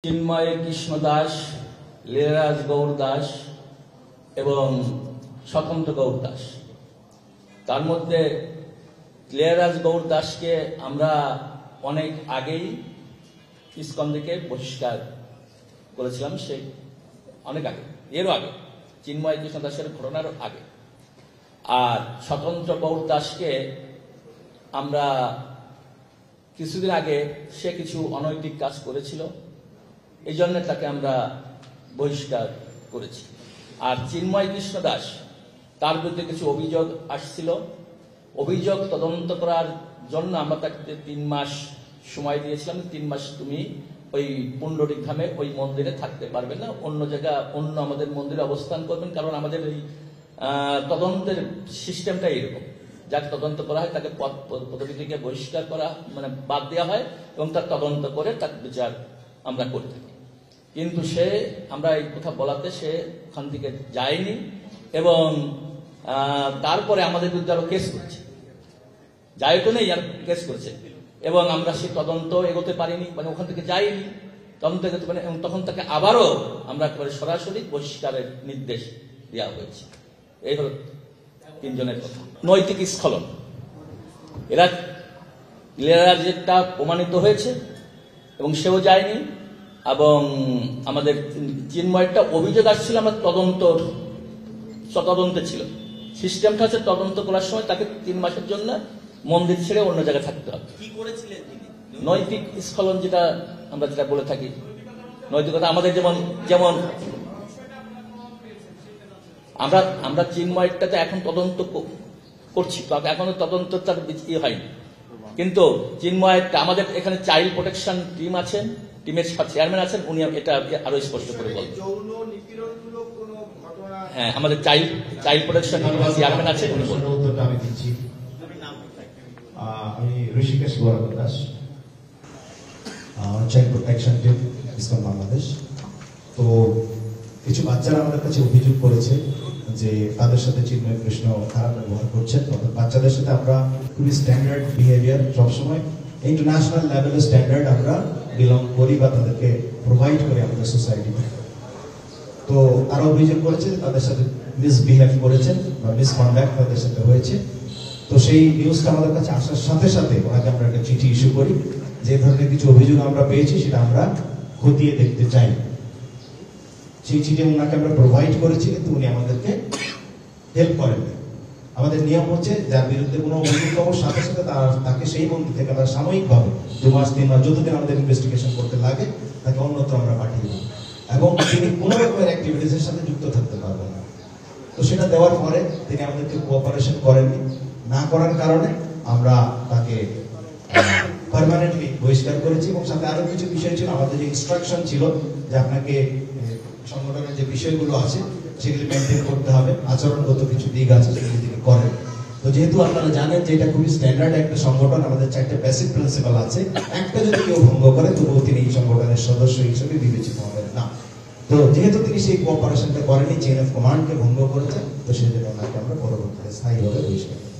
চিন্ময় কৃষ্ণ দাস, লীলারাজ গৌর দাস এবং স্বতন্ত্র গৌর দাস। তার মধ্যে লীলারাজ গৌর দাসকে আমরা অনেক আগেই ইসকন থেকে বহিষ্কার করেছিলাম, সেই অনেক আগে, এরও আগে, চিন্ময় কৃষ্ণ দাসের ঘটনার আগে। আর স্বতন্ত্র গৌর দাসকে আমরা কিছুদিন আগে, সে কিছু অনৈতিক কাজ করেছিল, এই জন্য তাকে আমরা বহিষ্কার করেছি। আর চিন্ময় কৃষ্ণ দাস, তার বিরুদ্ধে কিছু অভিযোগ আসছিল, অভিযোগ তদন্ত করার জন্য আমরা তাকে 3 মাস সময় দিয়েছিলাম। 3 মাস তুমি ওই পুণ্ডরিক ধামে ওই মন্দিরে থাকতে পারবে না, অন্য জায়গা, অন্য আমাদের মন্দিরে অবস্থান করবেন, কারণ আমাদের এই তদন্তের সিস্টেমটা এরকম, যাকে তদন্ত করা হয় তাকে পদবি থেকে বহিষ্কার করা, মানে বাদ দেওয়া হয় এবং তার তদন্ত করে তার বিচার আমরা করে থাকি। কিন্তু সে, আমরা এই কথা বলাতে সে ওখান থেকে যায়নি এবং তারপরে আমাদের বিরুদ্ধে আরো কেস করেছে, যাই তো নেই আর কেস করেছে, এবং আমরা সেই তদন্ত এগোতে পারিনি, মানে ওখান থেকে যাইনি, তদন্ত এগোতে পারিনি, এবং তখন তাকে আবারও আমরা একেবারে সরাসরি বহিষ্কারের নির্দেশ দেওয়া হয়েছে। এই হল 3 জনের কথা। নৈতিক স্খলন, এরা লীলারাজেরটা প্রমাণিত হয়েছে এবং সেও যায়নি, এবং আমাদের চিন্ময়েরটা অভিযোগ আসছিল, আমরা তদন্তে ছিল। সিস্টেমটা হচ্ছে তদন্ত করার সময় তাকে 3 মাসের জন্য মন্দির ছেড়ে অন্য জায়গায় থাকতে হবে। কি করেছিলেন তিনি? নৈতিক স্খলন, যেটা আমরা বলে থাকি, নৈতিকতা আমাদের যেমন আমরা চিন্ময়েরটাতে এখন তদন্ত করছি, এখনো তদন্ত তার হয়নি, কিন্তু চিন্ময়েরটা আমাদের এখানে চাইল্ড প্রোটেকশন টিম আছেন, টিমের চেয়ারম্যান আছেন, উনি এটা আরো স্পষ্ট করে বলবেন। হ্যাঁ, আমাদের চাইল্ড প্রোটেকশন টিমের চেয়ারম্যান আছেন, উনি বলবেন। উত্তরটা আমি দিচ্ছি। আমি Rishikesh Gourav Das, child protection team, ISKCON Bangladesh. তো কিছু বাচ্চারা আমাদের কাছে অভিযোগ করেছে যে তাদের সাথে চিন্ময় কৃষ্ণ খারাপ ব্যবহার করছেন। অর্থাৎ বাচ্চাদের সাথে আমরা খুবই স্ট্যান্ডার্ড বিহেভিয়ার, সবসময় ইন্টারন্যাশনাল লেভেলের স্ট্যান্ডার্ড আমরা বিলং করি বা তাদেরকে প্রোভাইড করি আমাদের সোসাইটিতে। তো তারা অভিযোগ করেছে তাদের সাথে মিসবিহেভ করেছেন বা মিসকন্ডাক্ট তাদের সাথে হয়েছে। তো সেই নিউজটা আমাদের কাছে আসার সাথে সাথে ওনাকে আমরা একটা চিঠি ইস্যু করি, যে ধরনের কিছু অভিযোগ আমরা পেয়েছি সেটা আমরা খতিয়ে দেখতে চাই। সেই চিঠি ওনাকে আমরা প্রোভাইড করেছি, কিন্তু উনি আমাদেরকে হেল্প করেন। আমাদের নিয়ম হচ্ছে যার বিরুদ্ধে কোনো অভিযোগ পাবো সাথে সাথে তাকে সেই মন্দির থেকে আমরা সাময়িকভাবে 2 মাস 3 মাস যতদিন আমাদের ইনভেস্টিগেশন করতে লাগে তাকে অন্যত্র আমরা পাঠিয়ে দিই, এবং তিনি কোনো রকমের অ্যাক্টিভিটিসের সাথে যুক্ত থাকতে পারবেন না। তো সেটা দেওয়ার পরে তিনি আমাদেরকে কোঅপারেশন করেননি, না করার কারণে আমরা তাকে পার্মানেন্টলি বহিষ্কার করেছি। এবং সাথে আরো কিছু বিষয় ছিল, আমাদের যে ইনস্ট্রাকশন ছিল যে আপনাকে সংগঠনের যে বিষয়গুলো আছে সেগুলি মেনটেন করতে হবে, আচরণগত কিছু দিক আছে সেগুলি তিনি করেন। তো যেহেতু আপনারা জানেন যে এটা খুবই স্ট্যান্ডার্ড একটা সংগঠন, আমাদের 4টে বেসিক প্রিন্সিপাল আছে, একটা যদি কেউ ভঙ্গ করে তবুও তিনি এই সংগঠনের সদস্য হিসেবে বিবেচিত হবেন না। তো যেহেতু তিনি সেই কোঅপারেশনটা করেনি, চেইন অফ কমান্ডকে ভঙ্গ করেছেন, তো সেই জন্য ওনাকে আমরা পরবর্তীতে স্থায়ীভাবে বহিষ্কার করি।